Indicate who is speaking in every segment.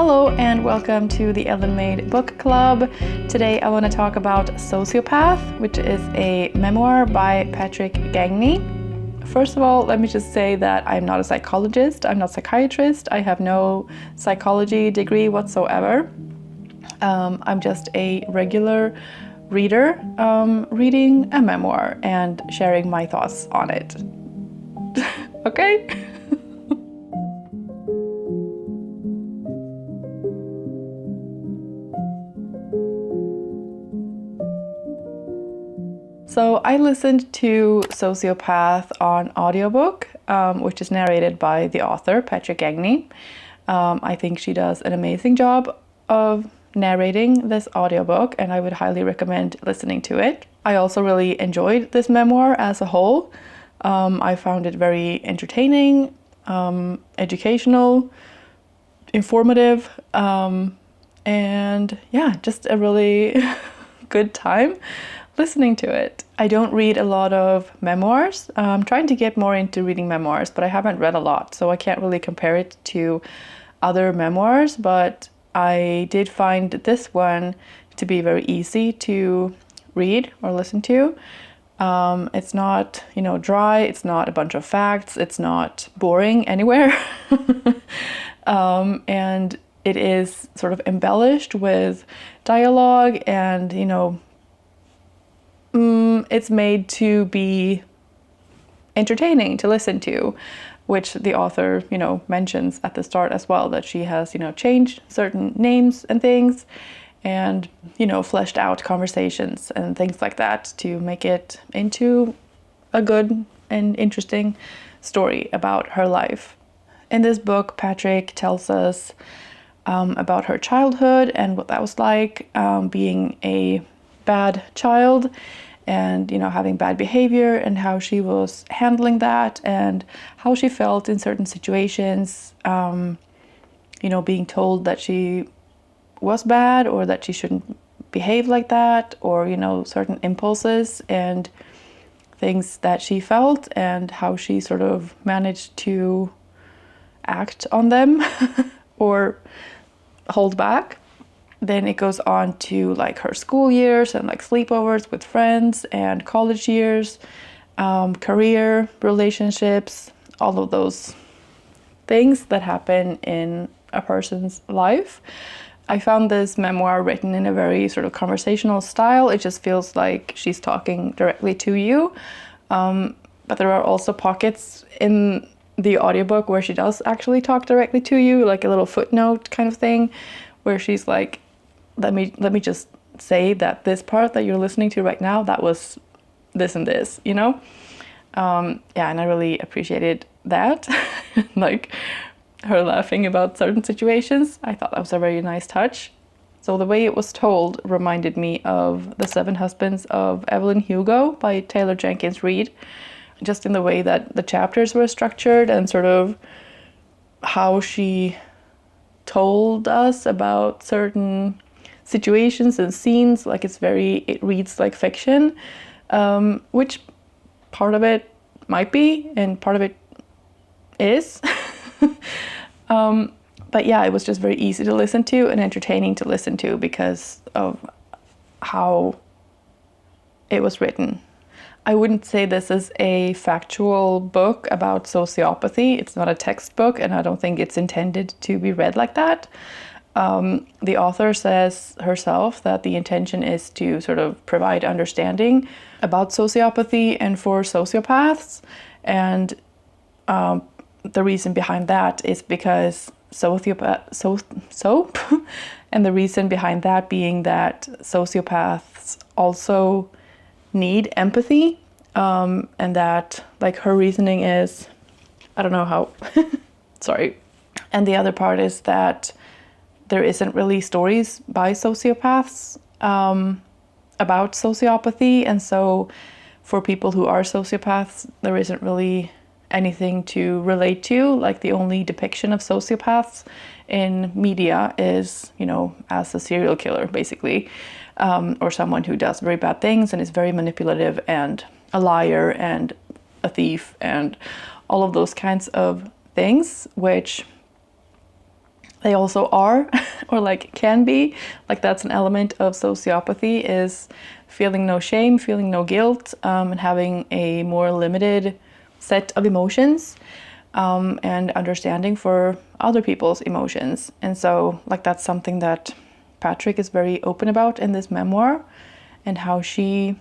Speaker 1: Hello and welcome to the Ellen Made Book Club. Today I want to talk about Sociopath, which is a memoir by Patric Gagne. First of all, let me just say that I'm not a psychologist, I'm not a psychiatrist, I have no psychology degree whatsoever. I'm just a regular reader reading a memoir and sharing my thoughts on it. Okay? So I listened to Sociopath on audiobook, which is narrated by the author, Patric Gagne. I think she does an amazing job of narrating this audiobook, and I would highly recommend listening to it. I also really enjoyed this memoir as a whole. I found it very entertaining, educational, informative, and yeah, just a really good time listening to it. I don't read a lot of memoirs. I'm trying to get more into reading memoirs, but I haven't read a lot, so I can't really compare it to other memoirs, but I did find this one to be very easy to read or listen to. It's not, dry, it's not a bunch of facts, it's not boring anywhere. And it is sort of embellished with dialogue and, it's made to be entertaining to listen to, which the author, mentions at the start as well, that she has, changed certain names and things and, fleshed out conversations and things like that to make it into a good and interesting story about her life. In this book, Patric tells us about her childhood and what that was like, being a bad child and having bad behavior and how she was handling that and how she felt in certain situations, being told that she was bad or that she shouldn't behave like that, or certain impulses and things that she felt and how she sort of managed to act on them or hold back. Then it goes on to her school years and sleepovers with friends and college years, career, relationships, all of those things that happen in a person's life. I found this memoir written in a very sort of conversational style. It just feels like she's talking directly to you. But there are also pockets in the audiobook where she does actually talk directly to you, like a little footnote kind of thing, where she's like, let me just say that this part that you're listening to right now, that was this and this, and I really appreciated that. Her laughing about certain situations. I thought that was a very nice touch. So the way it was told reminded me of The Seven Husbands of Evelyn Hugo by Taylor Jenkins Reid, just in the way that the chapters were structured and sort of how she told us about certain situations and scenes. It reads like fiction, which part of it might be and part of it is. But yeah, it was just very easy to listen to and entertaining to listen to because of how it was written. I wouldn't say this is a factual book about sociopathy. It's not a textbook, and I don't think it's intended to be read like that. The author says herself that the intention is to sort of provide understanding about sociopathy and for sociopaths. And the reason behind that is because and the reason behind that being that sociopaths also need empathy, and that her reasoning is, I don't know how, sorry. And the other part is that there isn't really stories by sociopaths about sociopathy, and so for people who are sociopaths, there isn't really anything to relate to. The only depiction of sociopaths in media is, as a serial killer, basically, or someone who does very bad things and is very manipulative and a liar and a thief and all of those kinds of things, which they also are or like can be. Like that's an element of sociopathy, is feeling no shame, feeling no guilt, and having a more limited set of emotions, and understanding for other people's emotions. And so like that's something that Patric is very open about in this memoir, and how she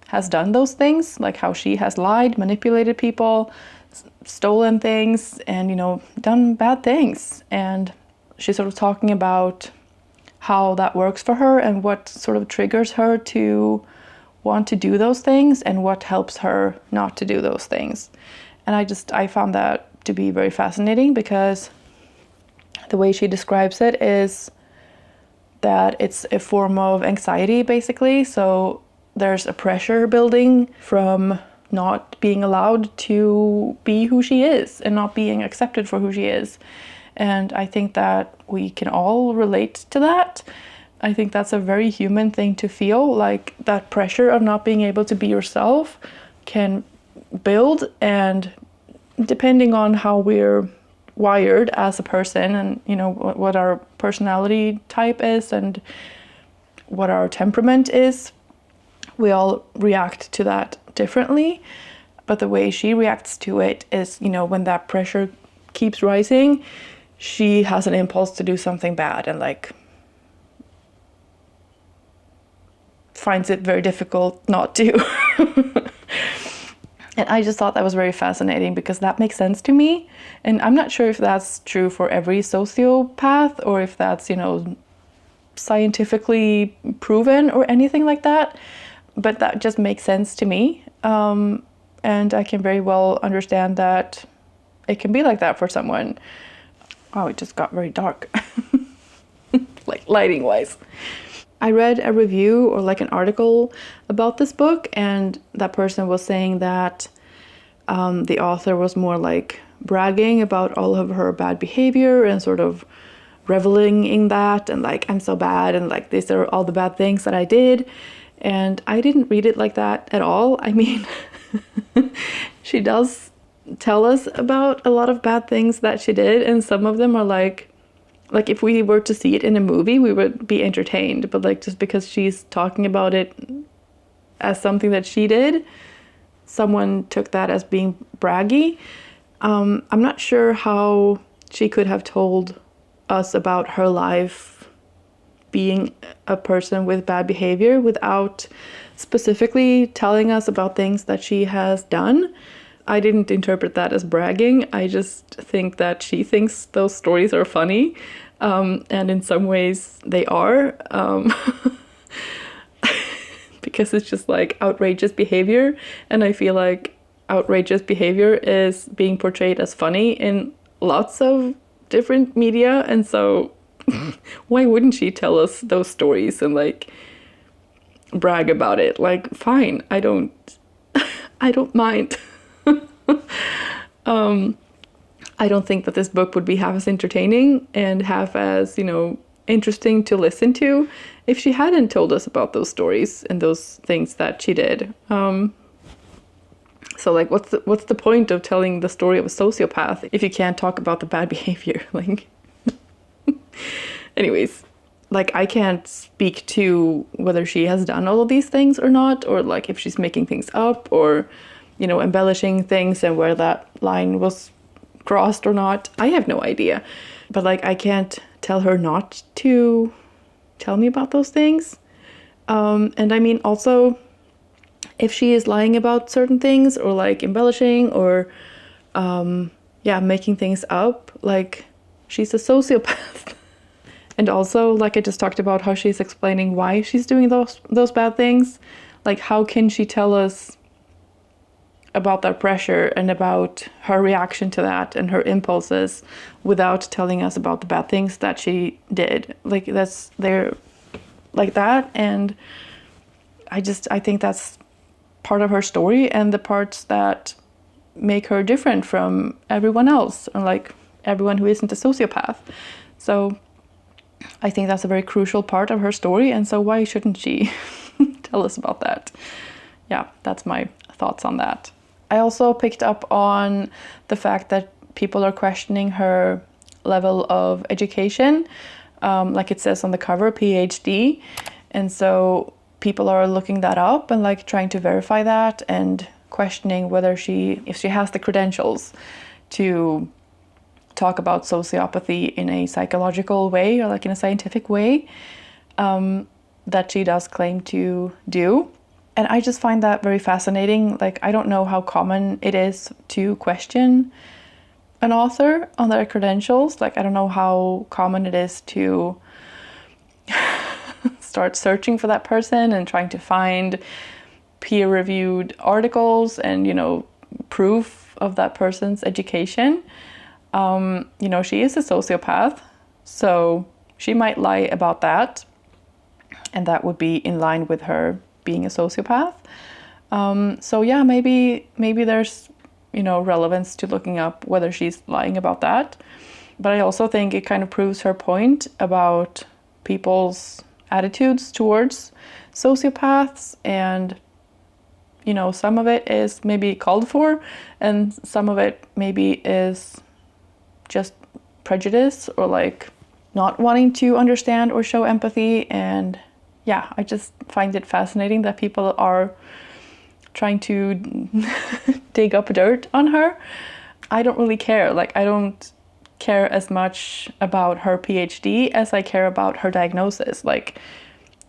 Speaker 1: has done those things, like how she has lied, manipulated people, stolen things, and, you know, done bad things. And she's sort of talking about how that works for her and what sort of triggers her to want to do those things and what helps her not to do those things. And I found that to be very fascinating, because the way she describes it is that it's a form of anxiety, basically. So there's a pressure building from not being allowed to be who she is and not being accepted for who she is. And I think that we can all relate to that. I think that's a very human thing to feel, like that pressure of not being able to be yourself can build, and depending on how we're wired as a person, and, you know, what our personality type is and what our temperament is, we all react to that differently. But the way she reacts to it is, you know, when that pressure keeps rising, she has an impulse to do something bad, and like finds it very difficult not to. And I just thought that was very fascinating, because that makes sense to me. And I'm not sure if that's true for every sociopath, or if that's, you know, scientifically proven or anything like that. But that just makes sense to me. And I can very well understand that it can be like that for someone. Oh, it just got very dark, like lighting wise. I read a review or like an article about this book, and that person was saying that the author was more like bragging about all of her bad behavior and sort of reveling in that, and like, I'm so bad, and like, these are all the bad things that I did. And I didn't read it like that at all. I mean, she does tell us about a lot of bad things that she did, and some of them are like if we were to see it in a movie, we would be entertained. But like, just because she's talking about it as something that she did, someone took that as being braggy. I'm not sure how she could have told us about her life being a person with bad behavior without specifically telling us about things that she has done. I didn't interpret that as bragging. I just think that she thinks those stories are funny. And in some ways they are. Because it's just like outrageous behavior. And I feel like outrageous behavior is being portrayed as funny in lots of different media. And so why wouldn't she tell us those stories and like brag about it? Like, fine, I don't mind. I don't think that this book would be half as entertaining and half as, you know, interesting to listen to if she hadn't told us about those stories and those things that she did. So like, what's the point of telling the story of a sociopath if you can't talk about the bad behavior? Like, anyways, like, I can't speak to whether she has done all of these things or not, or like if she's making things up or, you know, embellishing things and where that line was crossed or not. I have no idea. But like, I can't tell her not to tell me about those things. And I mean, also, if she is lying about certain things or like embellishing or making things up, like, she's a sociopath. And also, like I just talked about, how she's explaining why she's doing those bad things. Like, how can she tell us about that pressure and about her reaction to that and her impulses without telling us about the bad things that she did? Like, they're like that. And I think that's part of her story and the parts that make her different from everyone else, and like everyone who isn't a sociopath. So I think that's a very crucial part of her story, and so why shouldn't she tell us about that? Yeah, that's my thoughts on that. I also picked up on the fact that people are questioning her level of education, like it says on the cover, Ph.D. And so people are looking that up and like trying to verify that and questioning whether if she has the credentials to talk about sociopathy in a psychological way or like in a scientific way, that she does claim to do. And I just find that very fascinating. Like, I don't know how common it is to question an author on their credentials. Like, I don't know how common it is to start searching for that person and trying to find peer-reviewed articles and, you know, proof of that person's education. You know, she is a sociopath, so she might lie about that, and that would be in line with her being a sociopath. So yeah, maybe there's, you know, relevance to looking up whether she's lying about that. But I also think it kind of proves her point about people's attitudes towards sociopaths, and, you know, some of it is maybe called for and some of it maybe is just prejudice or like not wanting to understand or show empathy. And yeah, I just find it fascinating that people are trying to dig up dirt on her. I don't really care. Like, I don't care as much about her PhD as I care about her diagnosis. Like,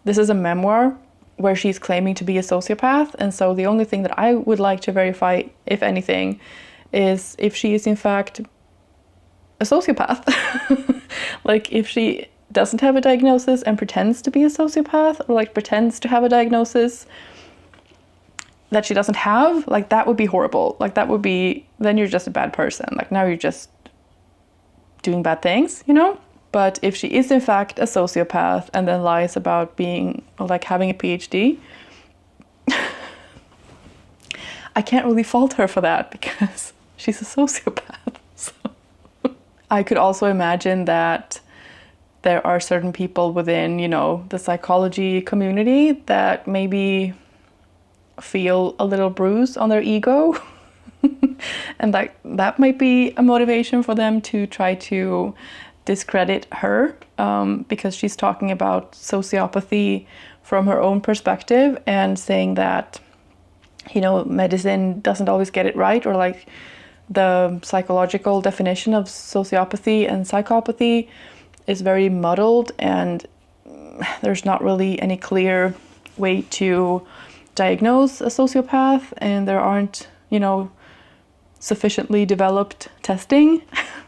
Speaker 1: this is a memoir where she's claiming to be a sociopath, and so the only thing that I would like to verify, if anything, is if she is in fact a sociopath. Like, if she doesn't have a diagnosis and pretends to be a sociopath, or like pretends to have a diagnosis that she doesn't have, like, that would be horrible. Like, that would be, then you're just a bad person. Like, now you're just doing bad things, you know? But if she is in fact a sociopath and then lies about being, or like having a PhD, I can't really fault her for that because she's a sociopath. So I could also imagine that there are certain people within, you know, the psychology community that maybe feel a little bruise on their ego. And that might be a motivation for them to try to discredit her, because she's talking about sociopathy from her own perspective and saying that, you know, medicine doesn't always get it right, or like the psychological definition of sociopathy and psychopathy is very muddled, and there's not really any clear way to diagnose a sociopath, and there aren't, you know, sufficiently developed testing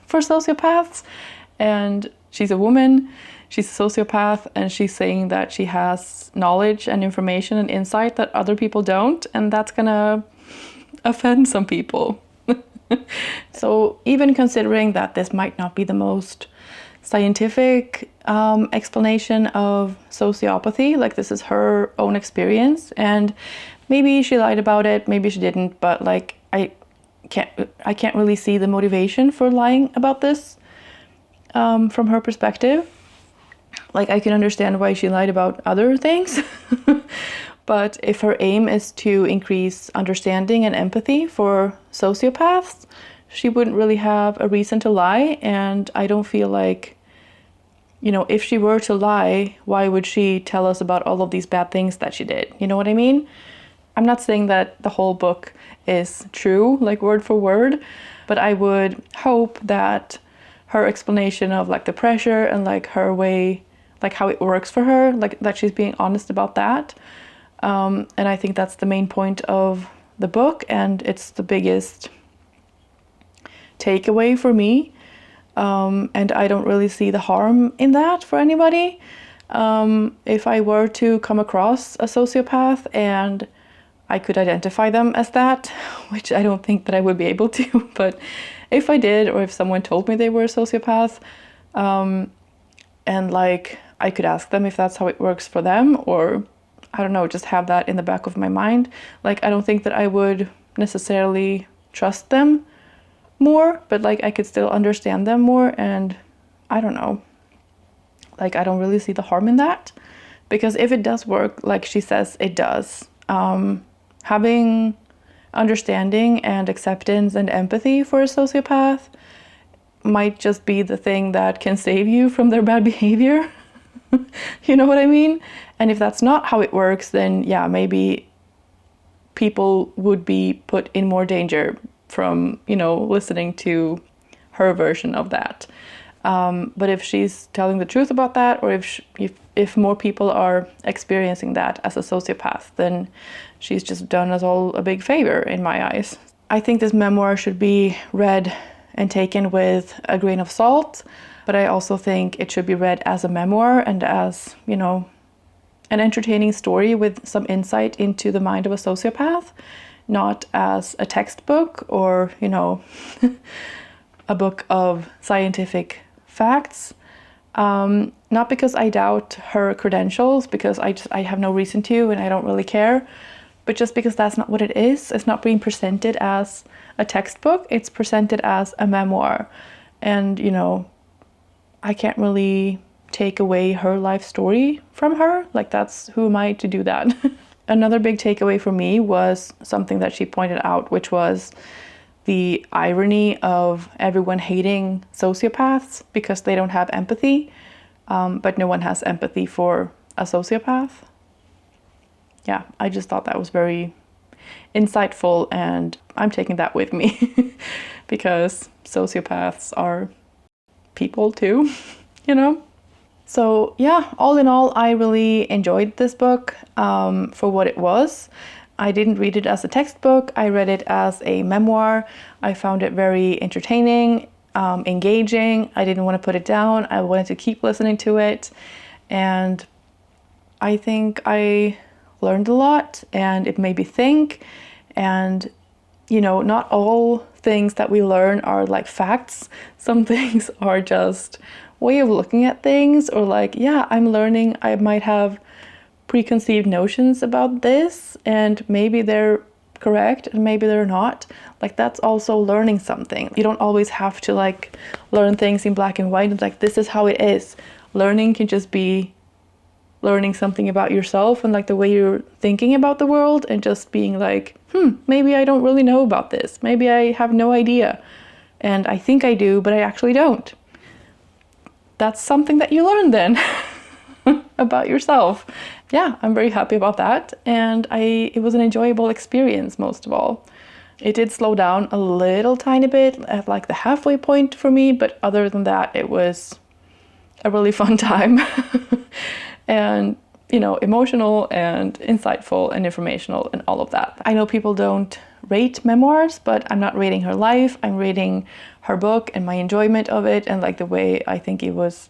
Speaker 1: for sociopaths. And she's a woman, she's a sociopath, and she's saying that she has knowledge and information and insight that other people don't, and that's gonna offend some people. So even considering that this might not be the most scientific explanation of sociopathy, like, this is her own experience, and maybe she lied about it, maybe she didn't, but like, I can't really see the motivation for lying about this. From her perspective. Like, I can understand why she lied about other things, but if her aim is to increase understanding and empathy for sociopaths, she wouldn't really have a reason to lie. And I don't feel like, you know, if she were to lie, why would she tell us about all of these bad things that she did? You know what I mean? I'm not saying that the whole book is true, like word for word, but I would hope that her explanation of like the pressure and like her way, like how it works for her, like that she's being honest about that. And I think that's the main point of the book, and it's the biggest takeaway for me. And I don't really see the harm in that for anybody. If I were to come across a sociopath and I could identify them as that, which I don't think that I would be able to, but if I did, or if someone told me they were a sociopath, and like I could ask them if that's how it works for them, or I don't know, just have that in the back of my mind. Like, I don't think that I would necessarily trust them more, but like I could still understand them more, and I don't know. Like, I don't really see the harm in that, because if it does work, like she says it does, having understanding and acceptance and empathy for a sociopath might just be the thing that can save you from their bad behavior. You know what I mean? And if that's not how it works, then yeah, maybe people would be put in more danger from, you know, listening to her version of that. But if she's telling the truth about that, or if more people are experiencing that as a sociopath, then she's just done us all a big favor in my eyes. I think this memoir should be read and taken with a grain of salt, but I also think it should be read as a memoir and as, you know, an entertaining story with some insight into the mind of a sociopath, not as a textbook or, you know, a book of scientific facts. Not because I doubt her credentials, because I have no reason to, and I don't really care, but just because that's not what it is. It's not being presented as a textbook, it's presented as a memoir. And, you know, I can't really take away her life story from her. Like, that's, who am I to do that? Another big takeaway for me was something that she pointed out, which was the irony of everyone hating sociopaths because they don't have empathy, but no one has empathy for a sociopath. Yeah, I just thought that was very insightful, and I'm taking that with me because sociopaths are people too, you know? So yeah, all in all, I really enjoyed this book for what it was. I didn't read it as a textbook. I read it as a memoir. I found it very entertaining, engaging. I didn't want to put it down. I wanted to keep listening to it. And I think I learned a lot, and it made me think. And, you know, not all things that we learn are like facts. Some things are just way of looking at things, or like, yeah, I'm learning. I might have preconceived notions about this, and maybe they're correct and maybe they're not. Like, that's also learning something. You don't always have to like learn things in black and white and like, this is how it is. Learning can just be learning something about yourself and like the way you're thinking about the world, and just being like, maybe I don't really know about this. Maybe I have no idea. And I think I do, but I actually don't. That's something that you learn then about yourself. Yeah, I'm very happy about that. And it was an enjoyable experience, most of all. It did slow down a little tiny bit at like the halfway point for me, but other than that, it was a really fun time. And, you know, emotional and insightful and informational and all of that. I know people don't rate memoirs, but I'm not rating her life. I'm rating her book and my enjoyment of it, and like the way I think it was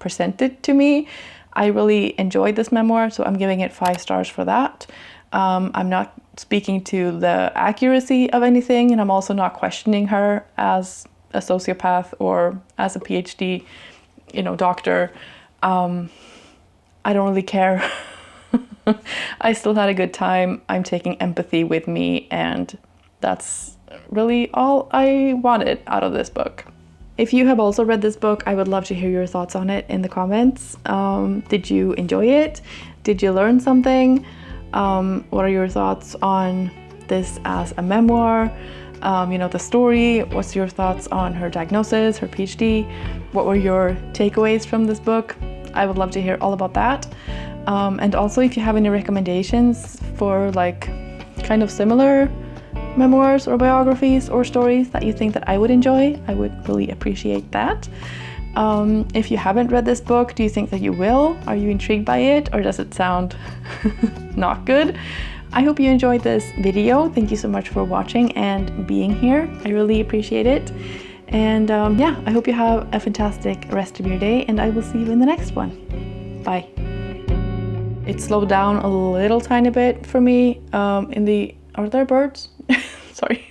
Speaker 1: presented to me. I really enjoyed this memoir, so I'm giving it 5 stars for that. I'm not speaking to the accuracy of anything, and I'm also not questioning her as a sociopath or as a Ph.D., you know, doctor. I don't really care. I still had a good time. I'm taking empathy with me, and that's really all I wanted out of this book. If you have also read this book, I would love to hear your thoughts on it in the comments. Did you enjoy it? Did you learn something? What are your thoughts on this as a memoir? You know, the story. What's your thoughts on her diagnosis, her PhD? What were your takeaways from this book? I would love to hear all about that. And also, if you have any recommendations for like kind of similar memoirs or biographies or stories that you think that I would enjoy, I would really appreciate that. If you haven't read this book, do you think that you will? Are you intrigued by it, or does it sound not good? I hope you enjoyed this video. Thank you so much for watching and being here. I really appreciate it. And yeah, I hope you have a fantastic rest of your day, and I will see you in the next one. Bye. It slowed down a little tiny bit for me are there birds? Sorry.